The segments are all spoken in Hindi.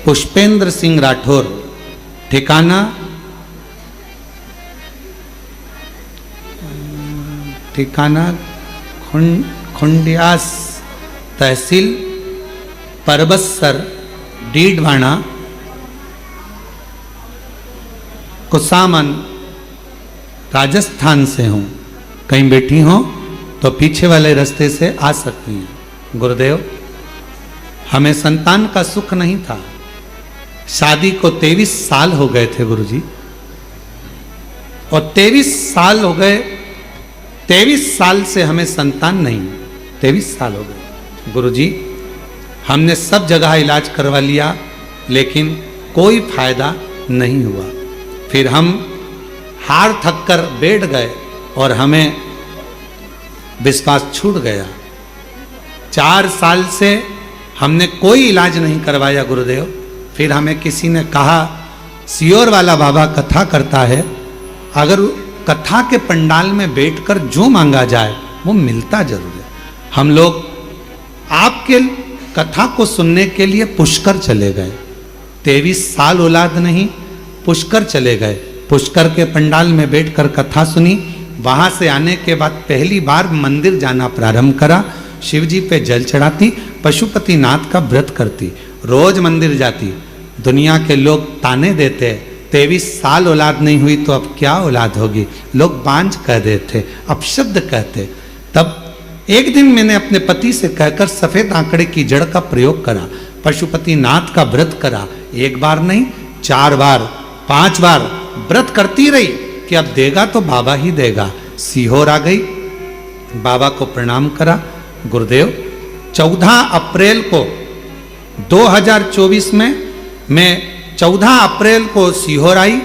पुष्पेंद्र सिंह राठौर, ठिकाना खुंडियास, तहसील परबतसर, डीडवाना, कुसामन, राजस्थान से हूँ। कहीं बैठी हो तो पीछे वाले रास्ते से आ सकती हैं। गुरुदेव, हमें संतान का सुख नहीं था। शादी को 23 साल हो गए थे गुरुजी, और 23 साल हो गए, 23 साल से हमें संतान नहीं। 23 साल हो गए गुरुजी, हमने सब जगह इलाज करवा लिया, लेकिन कोई फायदा नहीं हुआ। फिर हम हार थक कर बैठ गए और हमें विश्वास छूट गया। 4 साल से हमने कोई इलाज नहीं करवाया गुरुदेव। फिर हमें किसी ने कहा, सियोर वाला बाबा कथा करता है, अगर कथा के पंडाल में बैठकर जो मांगा जाए वो मिलता जरूर है। हम लोग आपके कथा को सुनने के लिए पुष्कर चले गए। 23 साल औलाद नहीं, पुष्कर चले गए। पुष्कर के पंडाल में बैठकर कथा सुनी। वहां से आने के बाद पहली बार मंदिर जाना प्रारंभ करा। शिव जी पे जल चढ़ाती, पशुपतिनाथ का व्रत करती, रोज मंदिर जाती। दुनिया के लोग ताने देते, 23 साल औलाद नहीं हुई तो अब क्या औलाद होगी। लोग बांझ कह देते, अपशब्द कहते। तब एक दिन मैंने अपने पति से कहकर सफेद आंकड़े की जड़ का प्रयोग करा, पशुपतिनाथ का व्रत करा। 1 बार नहीं, 4 बार, 5 बार व्रत करती रही कि अब देगा तो बाबा ही देगा। सीहोर आ गई, बाबा को प्रणाम करा। गुरुदेव, 14 अप्रैल को 2024 में मैं 14 अप्रैल को सीहोर आई,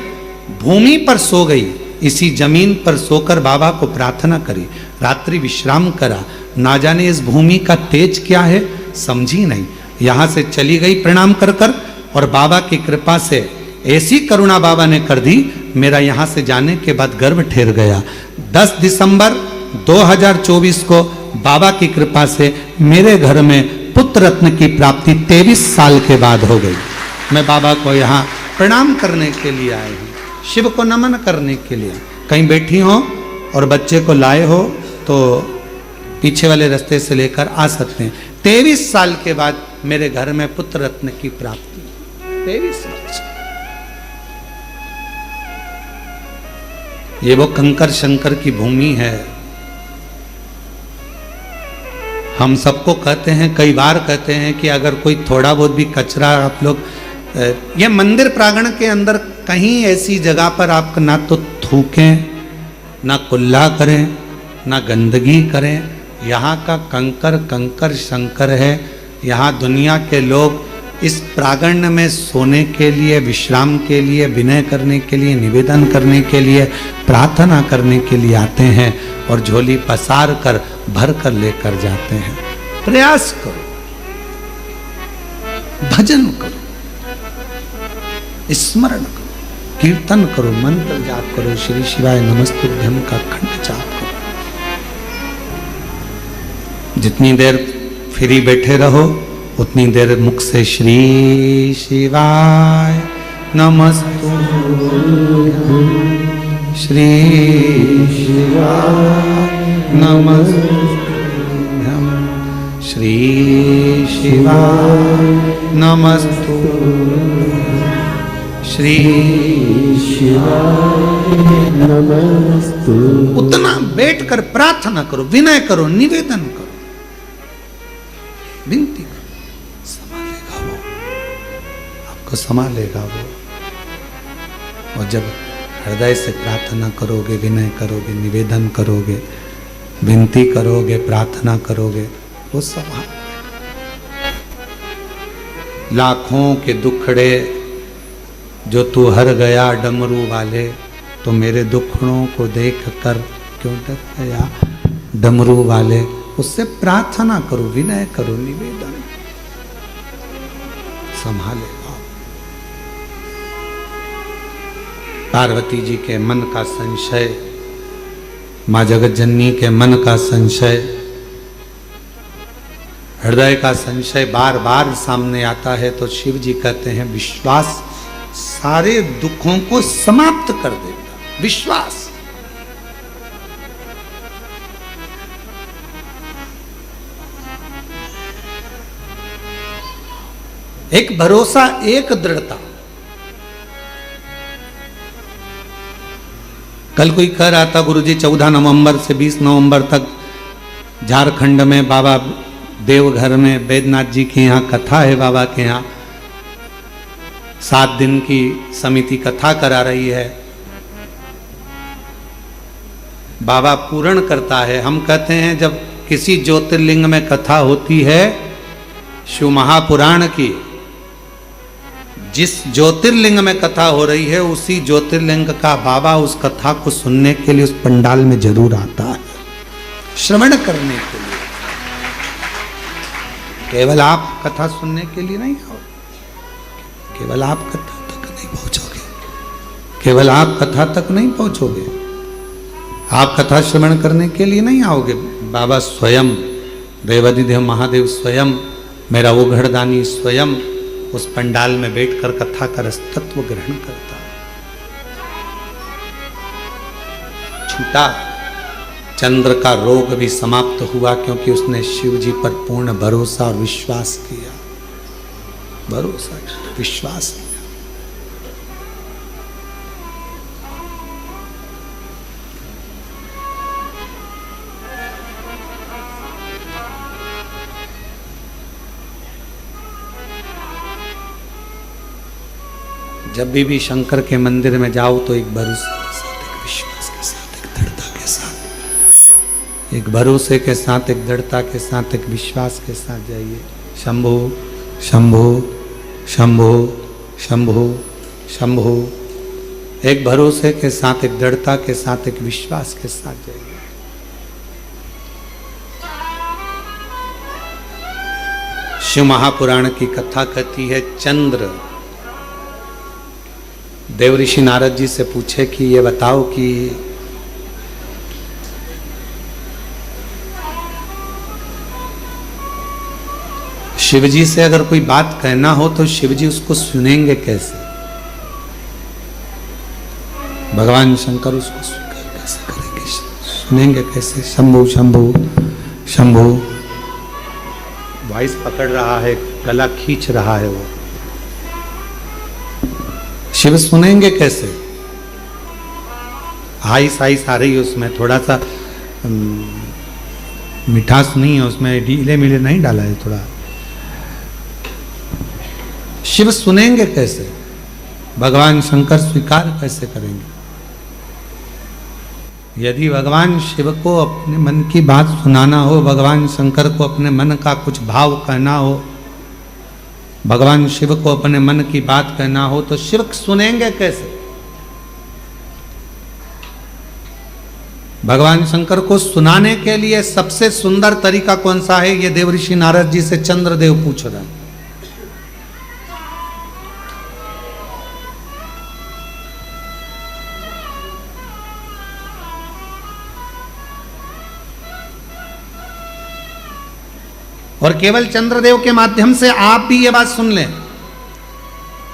भूमि पर सो गई। इसी जमीन पर सोकर बाबा को प्रार्थना करी, रात्रि विश्राम करा। ना जाने इस भूमि का तेज क्या है, समझी नहीं। यहाँ से चली गई प्रणाम कर कर, और बाबा की कृपा से ऐसी करुणा बाबा ने कर दी, मेरा यहाँ से जाने के बाद गर्भ ठहर गया। 10 दिसंबर 2024 को बाबा की कृपा से मेरे घर में पुत्र रत्न की प्राप्ति 23 साल के बाद हो गई। मैं बाबा को यहाँ प्रणाम करने के लिए आई हूँ, शिव को नमन करने के लिए। कहीं बैठी हो और बच्चे को लाए हो तो पीछे वाले रास्ते से लेकर आ सकते हैं। 23 साल के बाद मेरे घर में पुत्र रत्न की प्राप्ति। 23 साल से ये वो कंकर शंकर की भूमि है। हम सबको कहते हैं, कई बार कहते हैं कि अगर कोई थोड़ा बहुत भी कचरा आप लोग, ये मंदिर प्रांगण के अंदर कहीं ऐसी जगह पर आप ना तो थूकें, ना कुल्ला करें, ना गंदगी करें। यहाँ का कंकर शंकर है। यहाँ दुनिया के लोग इस प्रांगण में सोने के लिए, विश्राम के लिए, विनय करने के लिए, निवेदन करने के लिए, प्रार्थना करने के लिए आते हैं और झोली पसार कर भर कर लेकर जाते हैं। प्रयास करो, भजन करो, स्मरण करो, कीर्तन करो, मंत्र जाप करो, श्री शिवाय नमस्तुभ्यम का खंड जाप करो। जितनी देर फ्री बैठे रहो उतनी देर मुख से श्री शिवाय नमस्तुभ्यम, श्री शिवाय नमस्तुभ्यम, श्री शिवाय नमस्तुभ्यम, श्री शिवाय नमस्तुभ्यम। उतना बैठकर प्रार्थना करो, विनय करो, निवेदन करो, विनती करो। संभालेगा वो, आपको संभालेगा वो। और जब हृदय से प्रार्थना करोगे, विनय करोगे, निवेदन करोगे, विनती करोगे, प्रार्थना करोगे, वो संभाल। लाखों के दुखड़े जो तू हर गया डमरू वाले, तो मेरे दुखड़ों को देख कर क्यों डर गया डमरू वाले। उससे प्रार्थना करो, विनय करो, निवेदन, संभालेगा। पार्वती जी के मन का संशय, मां जगत जननी के मन का संशय हृदय का संशय बार बार सामने आता है तो शिव जी कहते हैं विश्वास सारे दुखों को समाप्त कर देगा। विश्वास, एक भरोसा, एक दृढ़ता। कल कोई कह रहा था गुरुजी 14 नवंबर से 20 नवंबर तक झारखंड में बाबा देवघर में बैद्यनाथ जी के यहाँ कथा है। बाबा के यहाँ 7 दिन की समिति कथा करा रही है। बाबा पूर्ण करता है। हम कहते हैं जब किसी ज्योतिर्लिंग में कथा होती है शिव महापुराण की, जिस ज्योतिर्लिंग में कथा हो रही है उसी ज्योतिर्लिंग का बाबा उस कथा को सुनने के लिए उस पंडाल में जरूर आता है, श्रवण करने के लिए। केवल आप कथा सुनने के लिए नहीं आओ, केवल आप कथा तक नहीं पहुंचोगे, केवल आप कथा तक नहीं पहुंचोगे, आप कथा श्रवण करने के लिए नहीं आओगे। बाबा स्वयं, देवाधिदेव महादेव स्वयं, मेरा वो घड़दानी स्वयं उस पंडाल में बैठकर कथा का रसतत्व ग्रहण करता है। छूटा, चंद्र का रोग भी समाप्त हुआ क्योंकि उसने शिव जी पर पूर्ण भरोसा और विश्वास किया। भरोसा, विश्वास किया। जब भी शंकर के मंदिर में जाओ तो एक भरोसे के साथ, एक विश्वास के साथ, एक दृढ़ता के साथ, एक भरोसे के साथ, एक दृढ़ता के साथ, एक विश्वास के साथ जाइए। शंभो शंभो शंभो शंभो शंभो, एक भरोसे के साथ, एक दृढ़ता के साथ, एक विश्वास के साथ जाइए। शिव महापुराण की कथा कहती है, चंद्र देव ऋषि नारद जी से पूछे कि ये बताओ कि शिव जी से अगर कोई बात कहना हो तो शिव जी उसको सुनेंगे कैसे? भगवान शंकर उसको स्वीकार कैसे करेंगे, सुनेंगे कैसे? शंभु शंभु शंभु, वॉइस पकड़ रहा है, गला खींच रहा है वो, शिव सुनेंगे कैसे? आइस आइस आ रही है उसमें, थोड़ा सा मिठास नहीं है उसमें, ढीले मिले नहीं डाला है थोड़ा। शिव सुनेंगे कैसे? भगवान शंकर स्वीकार कैसे करेंगे? यदि भगवान शिव को अपने मन की बात सुनाना हो, भगवान शंकर को अपने मन का कुछ भाव कहना हो, भगवान शिव को अपने मन की बात कहना हो तो शिव सुनेंगे कैसे? भगवान शंकर को सुनाने के लिए सबसे सुंदर तरीका कौन सा है, ये देव ऋषि नारद जी से चंद्रदेव पूछ रहे हैं। और केवल चंद्रदेव के माध्यम से आप भी ये बात सुन लें,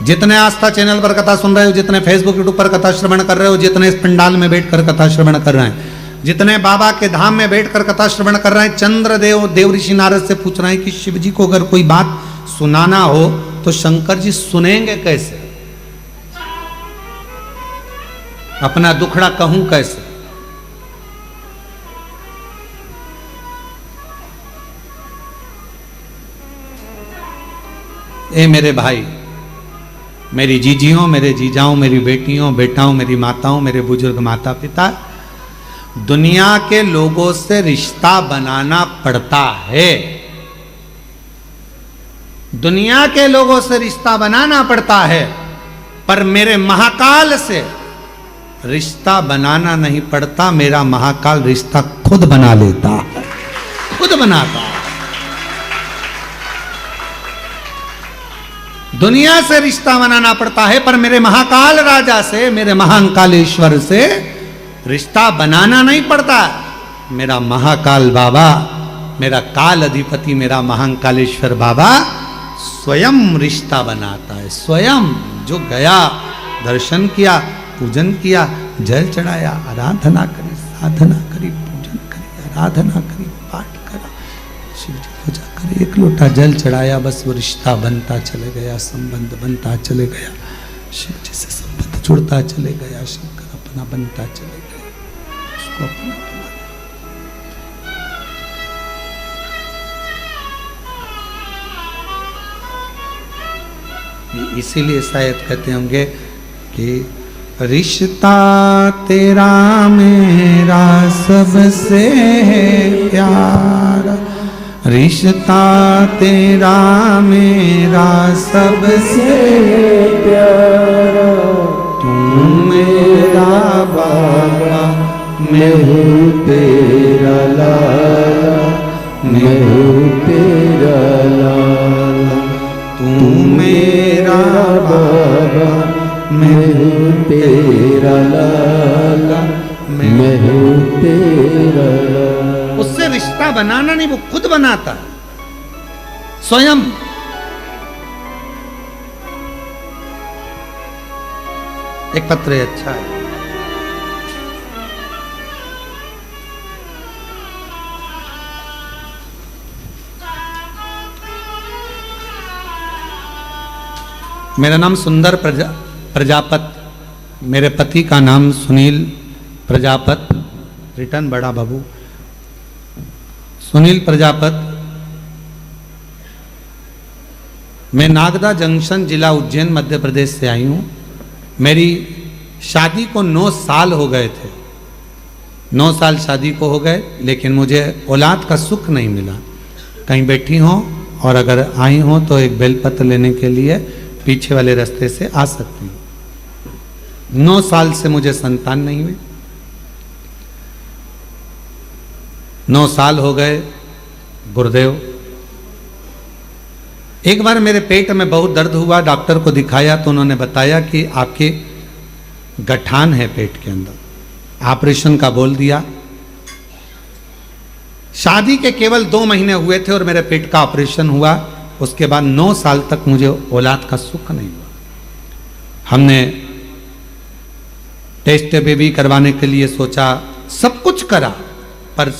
जितने आस्था चैनल पर कथा सुन रहे हो, जितने फेसबुक यूट्यूब पर कथा श्रवण कर रहे हो, जितने इस पंडाल में बैठकर कथा श्रवण कर रहे हैं, जितने बाबा के धाम में बैठकर कथा श्रवण कर रहे हैं, चंद्रदेव देव ऋषि नारद से पूछ रहे हैं कि शिव जी को अगर कोई बात सुनाना हो तो शंकर जी सुनेंगे कैसे? अपना दुखड़ा कहूं कैसे? ए मेरे भाई, मेरी जीजियों, मेरे जीजाओं, मेरी बेटियों, बेटाओं, मेरी माताओं, मेरे बुजुर्ग माता पिता, दुनिया के लोगों से रिश्ता बनाना पड़ता है। दुनिया के लोगों से रिश्ता बनाना पड़ता है, पर मेरे महाकाल से रिश्ता बनाना नहीं पड़ता। मेरा महाकाल रिश्ता खुद बना लेता है, खुद बनाता है। दुनिया से रिश्ता बनाना पड़ता है, पर मेरे महाकाल राजा से, मेरे महाकालेश्वर से रिश्ता बनाना नहीं पड़ता। मेरा महाकाल बाबा मेरा काल अधिपति, मेरा महाकालेश्वर बाबा स्वयं रिश्ता बनाता है। स्वयं जो गया, दर्शन किया, पूजन किया, जल चढ़ाया, आराधना करी, साधना करी, पूजन करी, आराधना करी, पाठ करा, शिव जी पूजा करे, एक लोटा जल चढ़ाया, बस वो रिश्ता बनता चले गया, संबंध बनता चले गया, शिव जी से संबंध जुड़ता चले गया, शंकर अपना बनता चले गया, उसको अपना बना। इसीलिए शायद कहते होंगे कि रिश्ता तेरा मेरा सबसे प्यारा, रिश्ता तेरा मेरा सबसे प्यारा, तू मेरा बाबा, मैं हूँ तेरा लाला, मैं हूँ तेरा लाला, तू मेरा बाबा, मैं हूँ तेरा लाला, मैं हूँ तेरा लाला। उससे रिश्ता बनाना नहीं, वो खुद बनाता स्वयं। एक पत्र है, अच्छा है। मेरा नाम सुंदर प्रजापत, मेरे पति का नाम सुनील प्रजापत, रिटर्न बड़ा बाबू, सुनील प्रजापत। मैं नागदा जंक्शन, जिला उज्जैन, मध्य प्रदेश से आई हूँ। मेरी शादी को 9 साल हो गए थे, 9 साल शादी को हो गए, लेकिन मुझे औलाद का सुख नहीं मिला। कहीं बैठी हो और अगर आई हो तो एक बेलपत्र लेने के लिए पीछे वाले रास्ते से आ सकती हूँ। 9 साल से मुझे संतान नहीं हुई, 9 साल हो गए। गुरुदेव, एक बार मेरे पेट में बहुत दर्द हुआ, डॉक्टर को दिखाया तो उन्होंने बताया कि आपके गठान है पेट के अंदर, ऑपरेशन का बोल दिया। शादी के केवल 2 महीने हुए थे और मेरे पेट का ऑपरेशन हुआ। उसके बाद 9 साल तक मुझे औलाद का सुख नहीं हुआ। हमने टेस्ट बेबी करवाने के लिए सोचा, सब कुछ करा, पर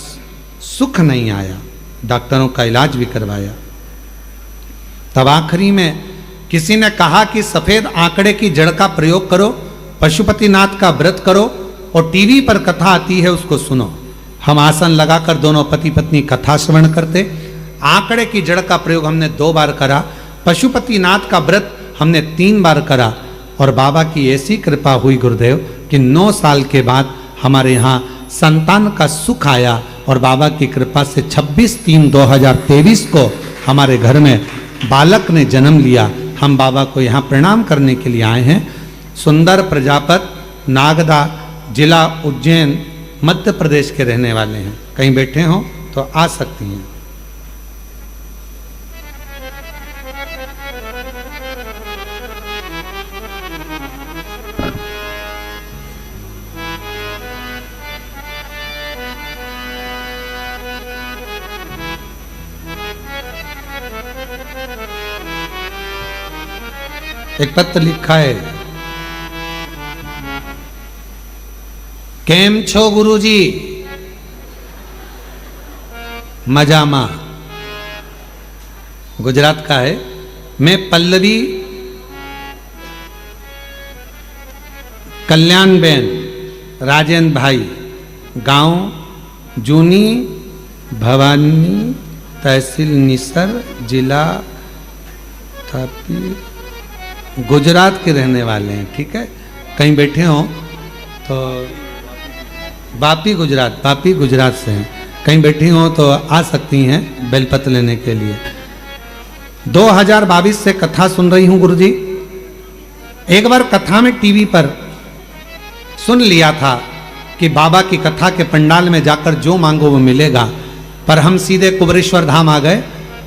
सुख नहीं आया। डॉक्टरों का इलाज भी करवाया। तब आखिरी में किसी ने कहा कि सफेद आंकड़े की जड़ का प्रयोग करो, पशुपतिनाथ का व्रत करो और टीवी पर कथा आती है उसको सुनो। हम आसन लगाकर दोनों पति पत्नी कथा श्रवण करते। आंकड़े की जड़ का प्रयोग हमने 2 बार करा, पशुपतिनाथ का व्रत हमने 3 बार करा और बाबा की ऐसी कृपा हुई गुरुदेव कि 9 साल के बाद हमारे यहाँ संतान का सुख आया और बाबा की कृपा से 26/3/2023 को हमारे घर में बालक ने जन्म लिया। हम बाबा को यहाँ प्रणाम करने के लिए आए हैं। सुंदर प्रजापत, नागदा, जिला उज्जैन, मध्य प्रदेश के रहने वाले हैं। कहीं बैठे हो तो आ सकती हैं। एक पत्र लिखा है, केम छो गुरुजी? मजामा, गुजरात का है। मैं पल्लवी कल्याणबेन राजेंद्र भाई, गांव जूनी भवानी, तहसील निसर, जिला तापी, गुजरात के रहने वाले हैं। ठीक है, कहीं बैठे हो तो वापी गुजरात से हैं। कहीं बैठी हो तो आ सकती हैं बेलपत्र लेने के लिए। 2022 से कथा सुन रही हूं गुरुजी। एक बार कथा में टीवी पर सुन लिया था कि बाबा की कथा के पंडाल में जाकर जो मांगो वो मिलेगा, पर हम सीधे कुबरेश्वर धाम आ गए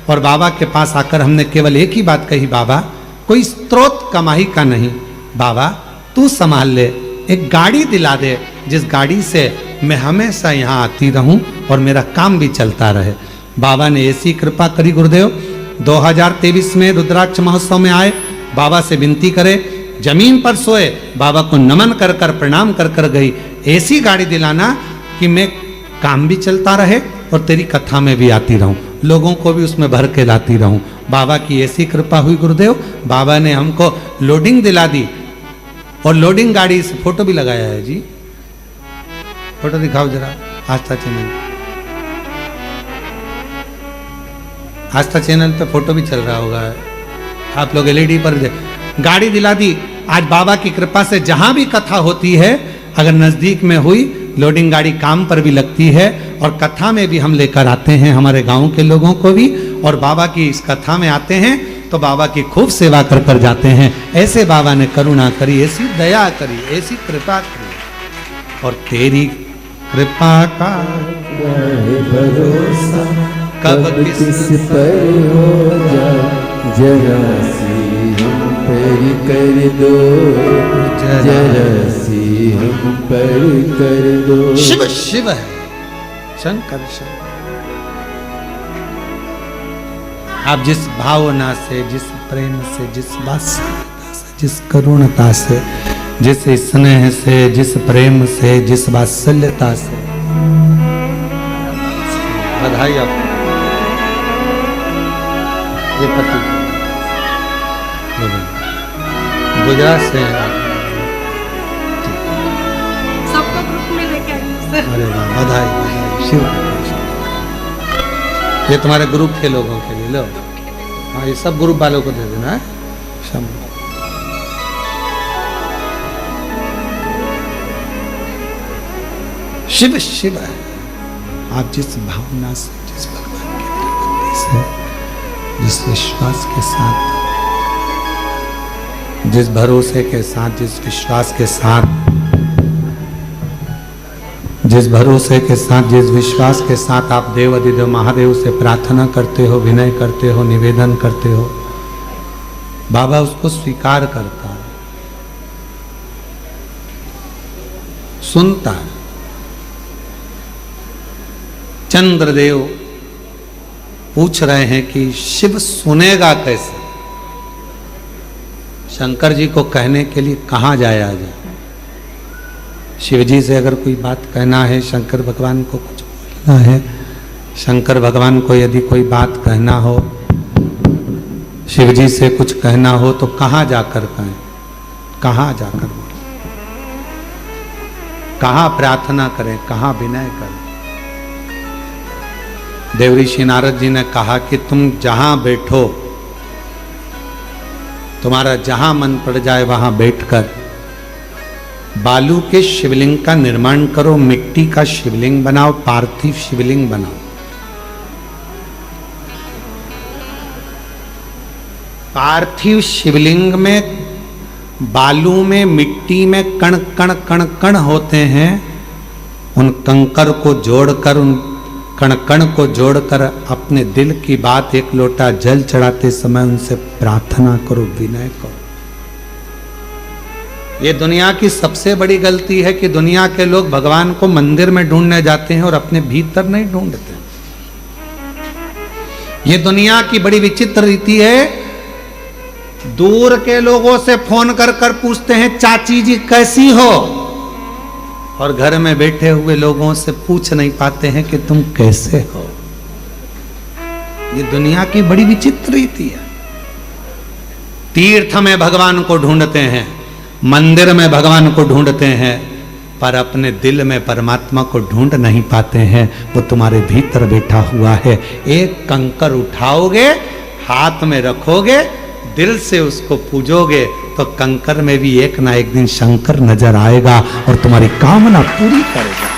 और बाबा के पास आकर हमने केवल एक ही बात कही, बाबा कोई स्त्रोत कमाई का नहीं, बाबा तू संभाल ले, एक गाड़ी दिला दे जिस गाड़ी से मैं हमेशा यहाँ आती रहूं और मेरा काम भी चलता रहे। बाबा ने ऐसी कृपा करी गुरुदेव। 2023 में रुद्राक्ष महोत्सव में आए, बाबा से विनती करे, जमीन पर सोए, बाबा को नमन कर कर प्रणाम कर कर गई, ऐसी गाड़ी दिलाना कि मैं काम भी चलता रहे और तेरी कथा में भी आती रहूं, लोगों को भी उसमें भर के लाती रहूं। बाबा की ऐसी कृपा हुई गुरुदेव, बाबा ने हमको लोडिंग दिला दी। और लोडिंग गाड़ी से फोटो भी लगाया है जी, फोटो दिखाओ जरा। आस्था चैनल, आस्था चैनल पे फोटो भी चल रहा होगा, आप लोग एलईडी पर गाड़ी दिला दी। आज बाबा की कृपा से जहां भी कथा होती है, अगर नजदीक में हुई, लोडिंग गाड़ी काम पर भी लगती है और कथा में भी हम लेकर आते हैं हमारे गांव के लोगों को भी, और बाबा की इस कथा में आते हैं तो बाबा की खूब सेवा कर कर जाते हैं। ऐसे बाबा ने करुणा करी, ऐसी दया करी, ऐसी कृपा करी, और तेरी कृपा का भरोसा कब किस पर हो जाए, जरा सी हम पर कर दो, जरा सी हम पर कर दो। शिव शिव है, शंकर शंकर। आप जिस भावना से, जिस प्रेम से, जिस वात्सल्यता से, जिस करुणता से, जिस स्नेह से, जिस प्रेम से, जिस वात्सल्यता से, बधाई आपको। ये पति गुजरात से सबको ग्रुप में लेके आए। अरे वाह, बधाई बधाई, शिव ये तुम्हारे ग्रुप के लोगों के लिए लो। हाँ, ये सब ग्रुप वालों को दे देना है। शिव शिव है। आप जिस भावना से, जिस भगवान की भक्ति से, जिस विश्वास के साथ, जिस भरोसे के साथ, जिस विश्वास के साथ, जिस भरोसे के साथ, जिस विश्वास के साथ आप देव अधिदेव महादेव से प्रार्थना करते हो, विनय करते हो, निवेदन करते हो, बाबा उसको स्वीकार करता है, सुनता है। चंद्रदेव पूछ रहे हैं कि शिव सुनेगा कैसे? शंकर जी को कहने के लिए कहाँ जाया जाए? शिव जी से अगर कोई बात कहना है, शंकर भगवान को कुछ बोलना है, शंकर भगवान को यदि कोई बात कहना हो, शिव जी से कुछ कहना हो, तो कहाँ जाकर कहें? कहाँ जाकर बोलें? कहाँ प्रार्थना करें? कहाँ विनय करें? देवऋषि नारद जी ने कहा कि तुम जहां बैठो, तुम्हारा जहां मन पड़ जाए वहां बैठकर बालू के शिवलिंग का निर्माण करो, मिट्टी का शिवलिंग बनाओ, पार्थिव शिवलिंग बनाओ। पार्थिव शिवलिंग में बालू में, मिट्टी में कण कण कण कण होते हैं। उन कंकर को जोड़कर, उन कण कण को जोड़कर अपने दिल की बात एक लोटा जल चढ़ाते समय उनसे प्रार्थना करो, विनय करो। ये दुनिया की सबसे बड़ी गलती है कि दुनिया के लोग भगवान को मंदिर में ढूंढने जाते हैं और अपने भीतर नहीं ढूंढते। ये दुनिया की बड़ी विचित्र रीति है। दूर के लोगों से फोन कर कर पूछते हैं चाची जी कैसी हो, और घर में बैठे हुए लोगों से पूछ नहीं पाते हैं कि तुम कैसे हो। ये दुनिया की बड़ी विचित्र रीति है। तीर्थ में भगवान को ढूंढते हैं, मंदिर में भगवान को ढूंढते हैं, पर अपने दिल में परमात्मा को ढूंढ नहीं पाते हैं। वो तुम्हारे भीतर बैठा हुआ है। एक कंकर उठाओगे, हाथ में रखोगे, दिल से उसको पूजोगे, तो कंकर में भी एक ना एक दिन शंकर नजर आएगा और तुम्हारी कामना पूरी करेगा।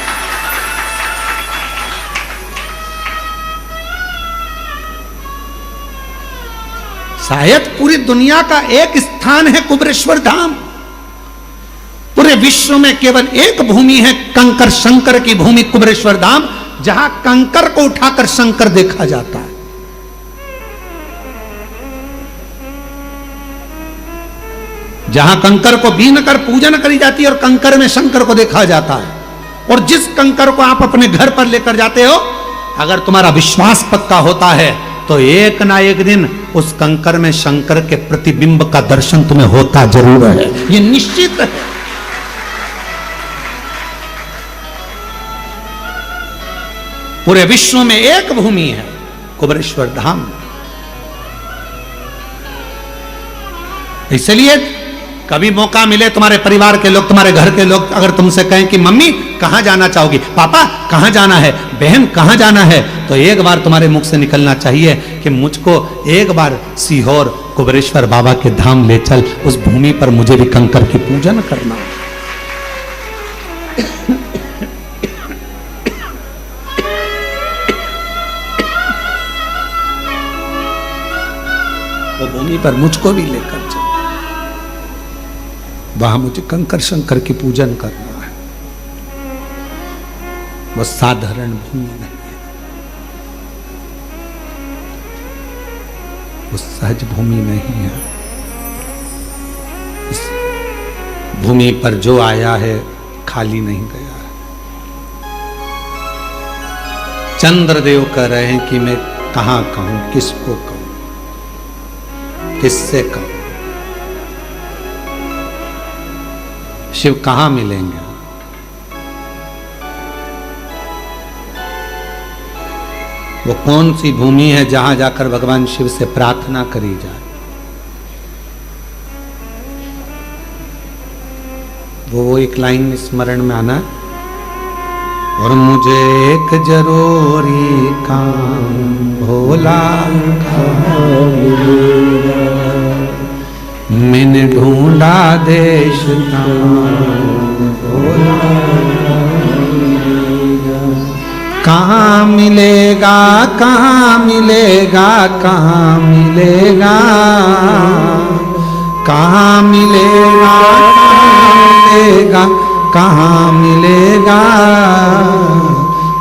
शायद पूरी दुनिया का एक स्थान है कुबेरेश्वर धाम। पूरे विश्व में केवल एक भूमि है, कंकर शंकर की भूमि कुबेरेश्वर धाम, जहां कंकर को उठाकर शंकर देखा जाता है। जहां कंकर को बीन कर पूजन करी जाती है और कंकर में शंकर को देखा जाता है। और जिस कंकर को आप अपने घर पर लेकर जाते हो, अगर तुम्हारा विश्वास पक्का होता है तो एक ना एक दिन उस कंकर में शंकर के प्रतिबिंब का दर्शन तुम्हें होता जरूर है, ये निश्चित है। पूरे विश्व में एक भूमि है, कुबेरेश्वर धाम। इसलिए कभी मौका मिले, तुम्हारे परिवार के लोग, तुम्हारे घर के लोग अगर तुमसे कहें कि मम्मी कहां जाना चाहोगी, पापा कहां जाना है, बहन कहां जाना है, तो एक बार तुम्हारे मुख से निकलना चाहिए कि मुझको एक बार सीहोर कुबेरेश्वर बाबा के धाम ले चल, उस भूमि पर मुझे भी कंकर की पूजन करना। वो भूमि पर मुझको भी लेकर चल, वहां मुझे कंकर शंकर की पूजन करना है। वो साधारण भूमि नहीं है, वो सहज भूमि नहीं है। इस भूमि पर जो आया है खाली नहीं गया है। चंद्रदेव कह रहे हैं कि मैं कहां कहूं, किसको कहूं, किससे कहूं, शिव कहां मिलेंगे। वो कौन सी भूमि है जहां जाकर भगवान शिव से प्रार्थना करी जाए। वो एक लाइन स्मरण में आना, और मुझे एक जरूरी काम भोला मैंने ढूंढा देश कहाँ मिलेगा, कहाँ मिलेगा, कहाँ मिलेगा, कहाँ मिलेगा, मिलेगा, कहाँ मिलेगा,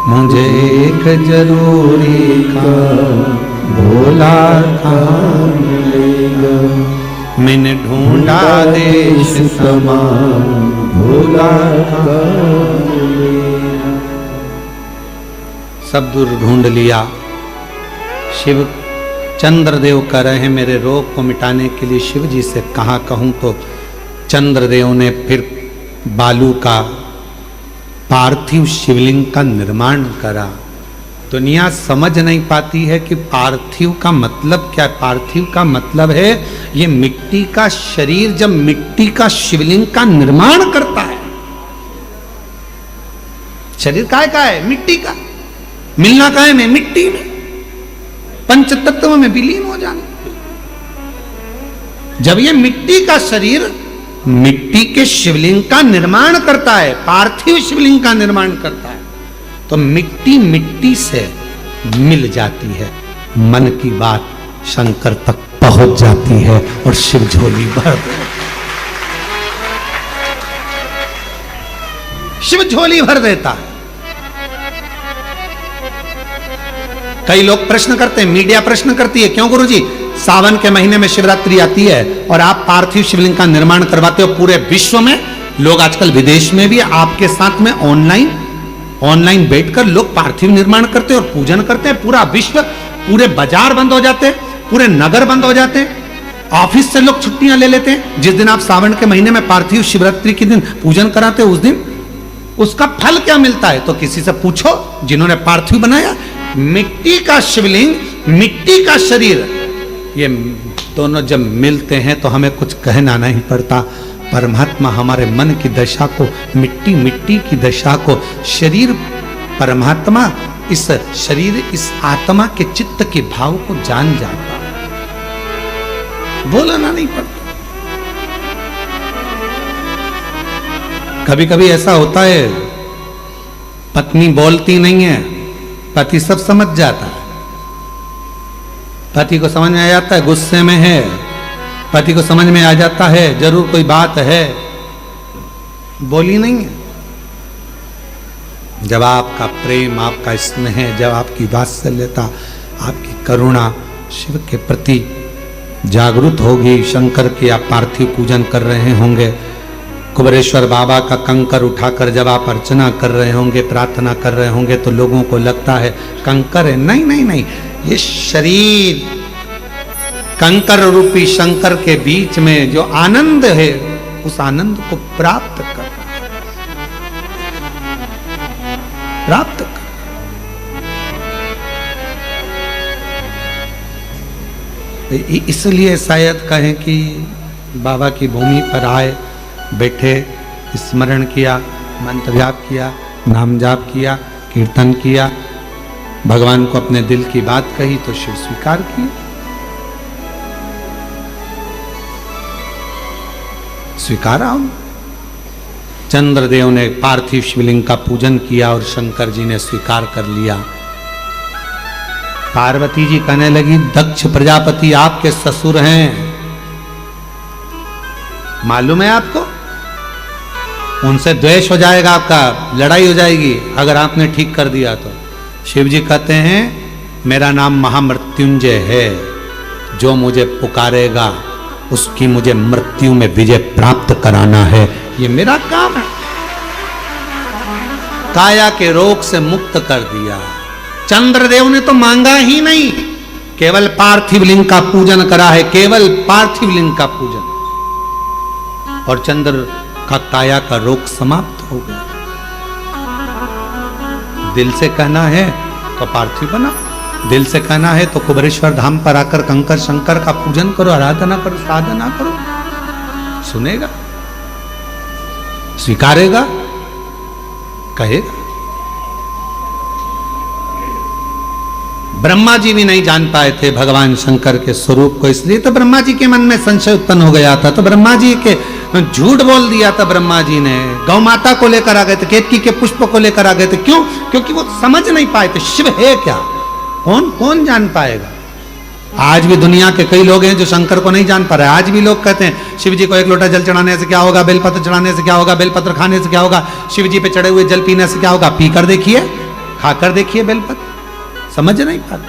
मुझे एक जरूरी काम भोला कहाँ मिलेगा, मैंने ढूंढा देश समान भोला कहाँ मिलेगा। सब दूर ढूंढ लिया। शिव चंद्रदेव कह रहे हैं मेरे रोग को मिटाने के लिए शिव जी से कहाँ कहूँ, तो चंद्रदेव ने फिर बालू का पार्थिव शिवलिंग का निर्माण करा। दुनिया समझ नहीं पाती है कि पार्थिव का मतलब क्या है। पार्थिव का मतलब है ये मिट्टी का शरीर जब मिट्टी का शिवलिंग का निर्माण करता है। शरीर का है मिट्टी का, मिलना का है में मिट्टी में, पंच तत्व में विलीन हो जाना। जब ये मिट्टी का शरीर मिट्टी के शिवलिंग का निर्माण करता है, पार्थिव शिवलिंग का निर्माण करता है, तो मिट्टी मिट्टी से मिल जाती है, मन की बात शंकर तक पहुंच जाती है और शिव झोली भर देता, शिव झोली भर देता है। कई लोग प्रश्न करते हैं, मीडिया प्रश्न करती है, क्यों गुरुजी सावन के महीने में शिवरात्रि आती है और आप पार्थिव शिवलिंग का निर्माण करवाते हो। पूरे विश्व में लोग, आजकल विदेश में भी आपके साथ में ऑनलाइन बैठकर लोग पार्थिव निर्माण करते हैं और पूजन करते हैं। पूरा विश्व, पूरे बाजार बंद हो जाते हैं, पूरे नगर बंद हो जाते हैं, ऑफिस से लोग छुट्टियां ले लेते हैं। जिस दिन आप सावन के महीने में पार्थिव शिवरात्रि के दिन पूजन कराते हो, उस दिन उसका फल क्या मिलता है, तो किसी से पूछो जिन्होंने पार्थिव बनाया। मिट्टी का शिवलिंग, मिट्टी का शरीर, ये दोनों जब मिलते हैं तो हमें कुछ कहना नहीं पड़ता। परमात्मा हमारे मन की दशा को, मिट्टी मिट्टी की दशा को, शरीर परमात्मा इस शरीर, इस आत्मा के चित्त के भाव को जान जाता, बोलना नहीं पड़ता। कभी कभी ऐसा होता है, पत्नी बोलती नहीं है, पति सब समझ जाता है। पति को समझ में आ जाता है गुस्से में है, पति को समझ में आ जाता है जरूर कोई बात है, बोली नहीं है। जब आपका प्रेम, आपका स्नेह, जब आपकी वात्सल्यता, आपकी करुणा शिव के प्रति जागृत होगी, शंकर के आप पार्थिव पूजन कर रहे होंगे, कुबेरेश्वर बाबा का कंकर उठाकर जब आप अर्चना कर रहे होंगे, प्रार्थना कर रहे होंगे, तो लोगों को लगता है कंकर है। नहीं नहीं नहीं, ये शरीर कंकर रूपी शंकर के बीच में जो आनंद है, उस आनंद को प्राप्त कर, प्राप्त कर। इसलिए शायद कहें कि बाबा की भूमि पर आए, बैठे, स्मरण किया, मंत्र जाप किया, नाम जाप किया, कीर्तन किया, भगवान को अपने दिल की बात कही तो शिव स्वीकार किए। स्वीकारा। चंद्रदेव ने पार्थिव शिवलिंग का पूजन किया और शंकर जी ने स्वीकार कर लिया। पार्वती जी कहने लगी, दक्ष प्रजापति आपके ससुर हैं, मालूम है आपको? उनसे द्वेष हो जाएगा, आपका लड़ाई हो जाएगी अगर आपने ठीक कर दिया तो। शिव जी कहते हैं, मेरा नाम महामृत्युंजय है, जो मुझे पुकारेगा उसकी मुझे मृत्यु में विजय प्राप्त कराना है, ये मेरा काम है। काया के रोग से मुक्त कर दिया। चंद्रदेव ने तो मांगा ही नहीं, केवल पार्थिव लिंग का पूजन करा है, केवल पार्थिव लिंग का पूजन, और चंद्र का काया का रोग समाप्त हो गया। दिल से कहना है तो पार्थिव बना, दिल से कहना है तो कुबेरेश्वर धाम पर आकर कंकर शंकर का पूजन करो, आराधना करो, साधना करो, सुनेगा, स्वीकारेगा, कहेगा। ब्रह्मा जी भी नहीं जान पाए थे भगवान शंकर के स्वरूप को, इसलिए तो ब्रह्मा जी के मन में संशय उत्पन्न हो गया था। तो ब्रह्मा जी के झूठ बोल दिया था ब्रह्मा जी ने, गौ माता को लेकर आ गए थे, केतकी के पुष्प को लेकर आ गए थे। क्यों? क्योंकि वो समझ नहीं पाए थे शिव है क्या, कौन जान पाएगा। आज भी दुनिया के कई लोग हैं जो शंकर को नहीं जान पा रहे। आज भी लोग कहते हैं शिव जी को एक लोटा जल चढ़ाने से क्या होगा, बेलपत्र चढ़ाने से क्या होगा, बेलपत्र खाने से क्या होगा, शिव जी पे चढ़े हुए जल पीने से क्या होगा। पीकर देखिए, खाकर देखिए बेलपत्र, समझ नहीं पाते।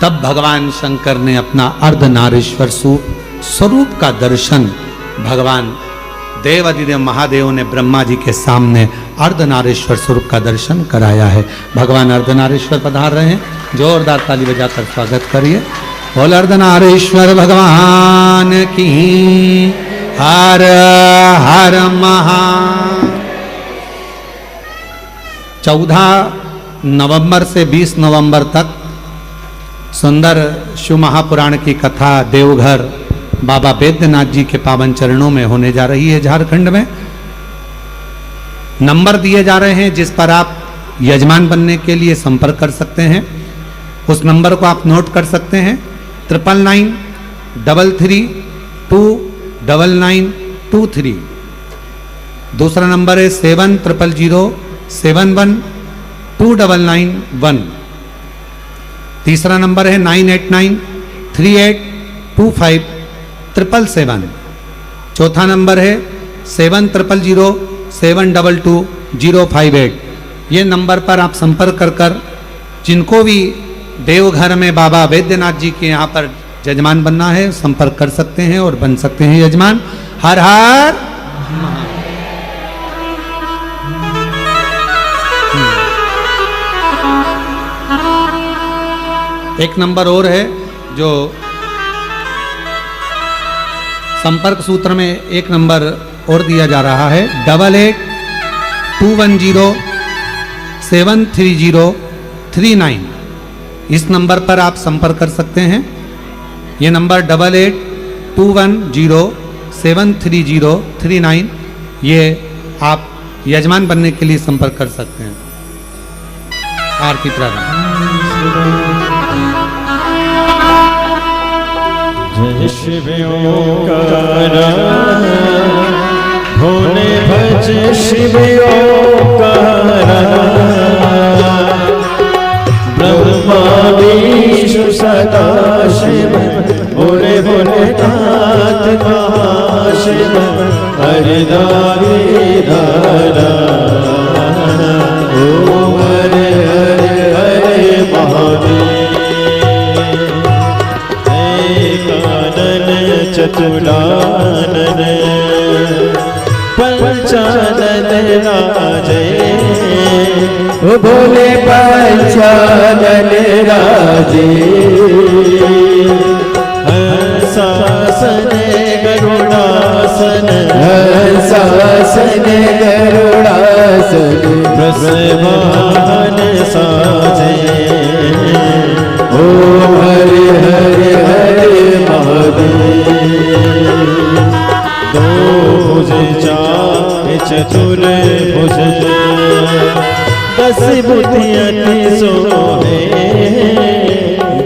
तब भगवान शंकर ने अपना अर्धनारीश्वर स्वरूप का दर्शन भगवान देवाधिदेव महादेव ने ब्रह्मा जी के सामने अर्धनारीश्वर स्वरूप का दर्शन कराया है। भगवान अर्धनारीश्वर पधार रहे हैं, जोरदार ताली बजाकर स्वागत करिए। बोल अर्धनारीश्वर भगवान की हर हर महा। 14 नवंबर से 20 नवंबर तक सुंदर शिव महापुराण की कथा देवघर बाबा बैद्यनाथ जी के पावन चरणों में होने जा रही है। झारखंड में नंबर दिए जा रहे हैं जिस पर आप यजमान बनने के लिए संपर्क कर सकते हैं। उस नंबर को आप नोट कर सकते हैं, 9993329923। दूसरा नंबर है 7007171291। तीसरा नंबर है 9893825777। चौथा नंबर है 7007222058। ये नंबर पर आप संपर्क कर जिनको भी देवघर में बाबा बैद्यनाथ जी के यहाँ पर यजमान बनना है संपर्क कर सकते हैं और बन सकते हैं यजमान। हर हर एक नंबर और है जो संपर्क सूत्र में एक नंबर और दिया जा रहा है 8821073039। इस नंबर पर आप संपर्क कर सकते हैं। ये नंबर 8821073039, ये आप यजमान बनने के लिए संपर्क कर सकते हैं। आरती प्रारंभ। जय शिव ओंकारा भोले भज शिव ओंकारा ब्रह्मा विष्णु सदा शिव भोले भोले नाथ महाशिव हरिदारी धारा ओम हरे हरे हरे महादेव चतुरानन पंचानन राजे ओ भोले पंचानन राजे हंसासन गरुड़ासन हंसासन गरुड़ासन वृषभान साजे ओम हरे हरे हरे महादेव दो भुज चार चतुर भुज 10 बुद्धियाँ सोहे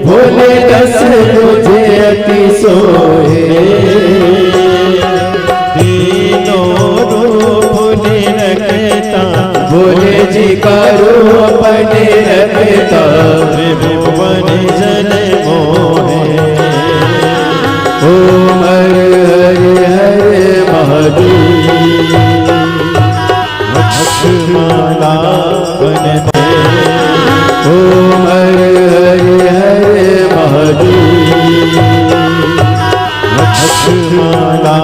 भोले 10 मुझे अति सोहे तीनों रूप निरखता भोले जी का रूप निरखता त्रिभुवन जन मोहे ओम हरे हरे हरे महादेव लक्ष्मणा वन ओम हरे हरे हरे महादेव लक्ष्मणा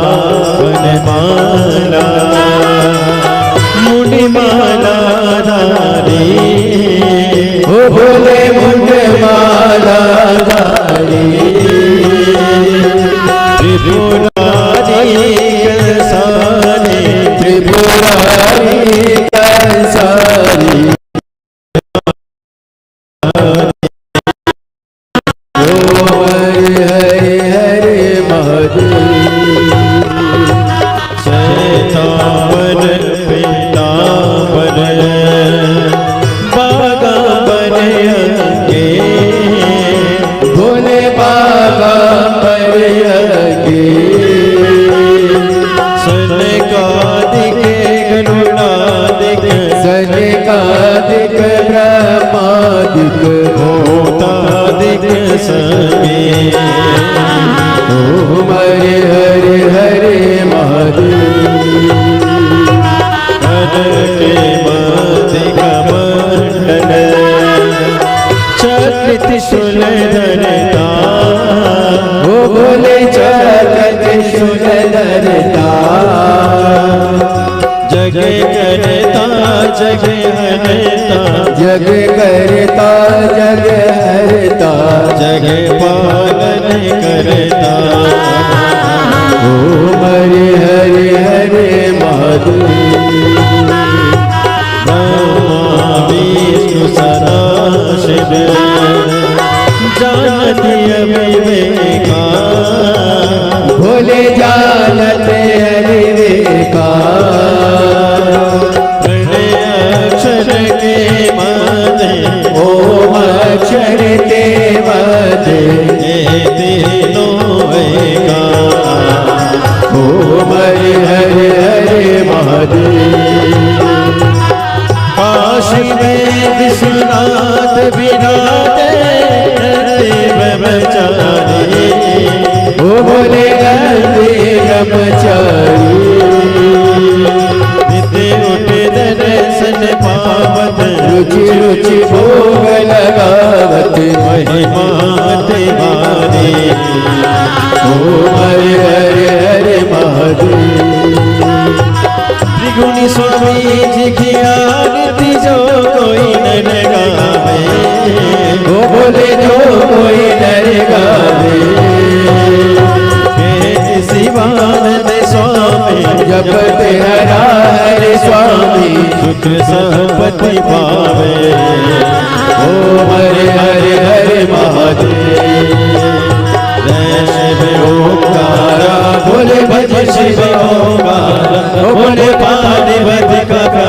वनमाला मुनिमाला धारी ओ भोले मुंड माला धारी त्रिपुरारी कंसारी त्रिपुरारी कंसारी ओम हरे हरे हरे महादेव शैतावर पीतावर बागावर अंगे भोले बाबा पर यज्ञ सनकादिक गरुड़ादिक सनकादिक ब्रह्मादिक भूतादिक सभी ओम हरे हरे हरे महादेव के मदिक मंडल चक्र त्रिशूल धरता ओ भोले चक्र त्रिशूल धरता जग करता जग हरता जग करता जग हरता जग पालन करता ओम हरे हरे हरे महादेव ब्रह्मा विष्णु सदा शिव जानती विवेका भोले जानते विवेका प्रणय अक्षर के मध्य ओम अक्षर के मध्य ये तीनों एका ओम हरे हरे हरे महादेव काशी में विश्वनाथ विराजे ब्रह्मचारी ओ भोले गंदे ब्रह्मचारी नित्य उठ दर्शन पावत रुचि रुचि भोग लगावत महिमा तुम्हारी ओम हरे हरे हरे महादेव त्रिगुणी स्वामी जी की आरती जो कोई न गावे ओ भोले जो कोई नर गावे शिवानंद स्वामी जपत हरा हरे स्वामी सुख संपत्ति पावे ओम हरे हरे हरे महादेव शिव ओंकारा भोले भज शिव ओंकारा बोले पानी बधिका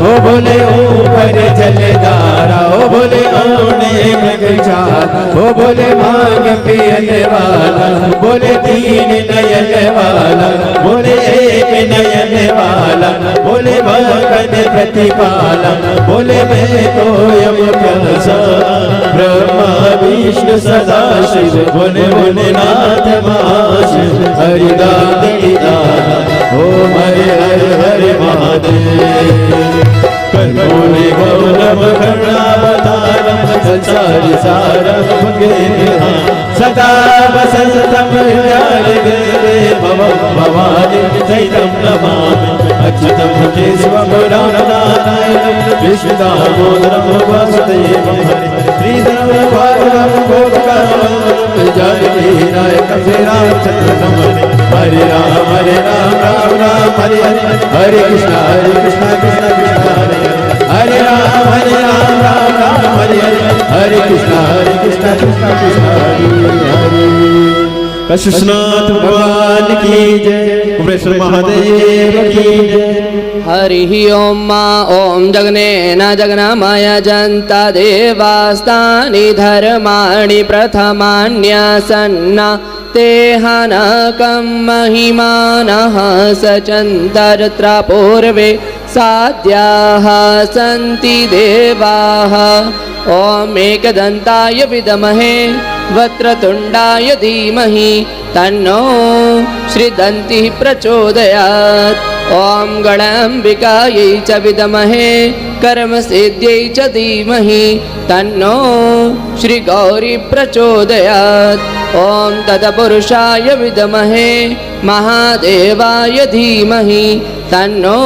ओ भोले ऊपर जलधारा ओ भोले आने मृगचार ओ भोले मांग पियन वाला भोले तीन नयन वाला भोले एक नयन वाला भोले भगत प्रतिपाला भोले मैं तो यम प्यासा ब्रह्मा विष्णु सदा शिव भोले भोलेनाथ महाशिव हरिदास दाता ओम हरे हरे हरे महादेव कर्पूरी गौरव करुणावतारम संसारी सारम सदा वसंतम हृदय चित्तं केशवं राम नारायणं विष्णुदामोदरं वासुदेवं श्रीधरं भार्गवं गोपकामं जानकी नायकं श्रीरामचन्द्रं हरे राम राम राम हरे हरे हरे कृष्ण कृष्ण कृष्ण हरे हरे राम राम राम हरे हरे हरे कृष्ण कृष्ण कृष्ण हरे हरे। कृष्णनाथ भगवान की जय, कुबेश्वर महादेव की जय। हरिः ओम मा ओम जगनेन जगन्माय जन्ता देवास्तानि धर्माणि प्रथमान्यासन्ना तेहानकं महिमानः सचन्तरत्र पूर्वे साध्याः सन्ति देवाः। ॐ एकदन्ताय विद्महे वक्रतुण्डाय धीमहि तन्नो श्रीदन्तिः प्रचोदयात्। ॐ गणाम्बिकायै च विद्महे कर्मसिद्ध्यै च धीमहि तन्नो श्रीगौरी प्रचोदयात्। ॐ तत्पुरुषाय विद्महे महादेवाय धीमहि तन्नो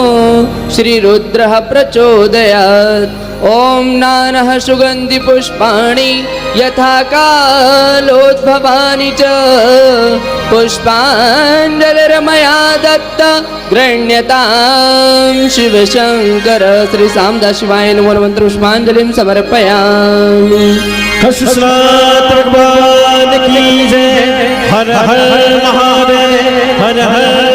श्रीरुद्रः प्रचोदयात्। ॐ नानः सुगन्धिपुष्पाणि यथा कालोद्भवानि च पुष्पाञ्जलिर्मया दत्त गृह्यतां शिवशङ्कर। श्री सामदा शिवाय नमो नमः पुष्पाञ्जलिं समर्पयामि। कृष्णनाथ भगवान की जय। हर हर महादेव हर हर